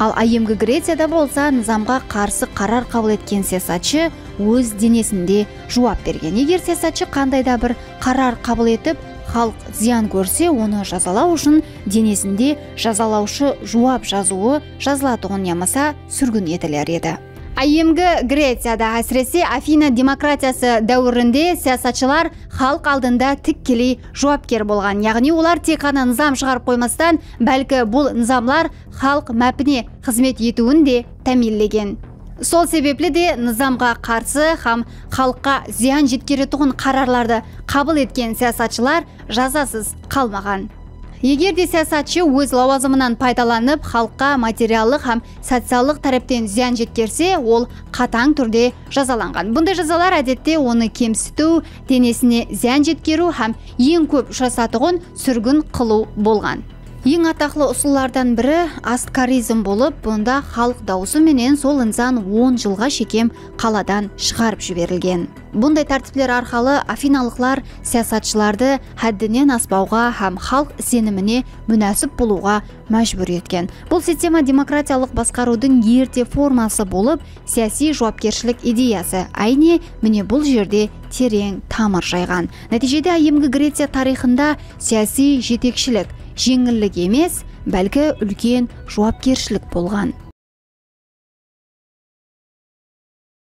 Ал айымгы Грецияда болса низамга каршы карар кабыл эткен саясатчы өз денесинде жууап берген. Эгер саясатчы кандайда бир карар кабыл этип, халк зыян көрсө, оны жазалау үчүн денесинде жазалаушы жууап жазууы жазылатыгын ямаса сүргүн этилер эди. Айымгы Грецияда, әсіресе Афина демократиясы дәуірінде саясатчылар халк алдында тиккелей жоапкер болған. Яғни олар тек қана низам шығарып қоймастан, бәлкі бұл низамлар халк мәпіне қызмет етуін де тәминлеген. Сол себепле де низамға қарсы һәм халыққа зиян жеткеретұғын қарарларды қабыл еткен саясатчылар жазасыз қалмаған. Егер де саясатчы өз лауазымынан пайдаланып, халыққа материалдық һәм социалдық тараптан зиян жеткерсе, ол қатаң түрде жазаланған. Бұндай жазалар әдетте оны кемсіту, денесіне зиян жеткеру һәм ең көп жасатығын сүргін қылу болған. Ең атақлы ұсулардан бірі аскаризм болып, бұнда халық дауысы менен сол инсан 10 жылға шекем қаладан шығарып жіберілген. Бұндай тәртіптер арқылы афиналықлар саясатшыларды хәддінен аспауға һәм халық сеніміне мүнәсіп болуға мәжбүр еткен. Бұл система демократиялық басқарудың ерте формасы болып, саяси жауапкершілік идеясы айне міне бұл жерде терең тамыр жайған. Нәтижеде айымгы Греция тарихында саяси жетекшілік жеңілдік емес, бәлкі үлкен жауапкершілік болған.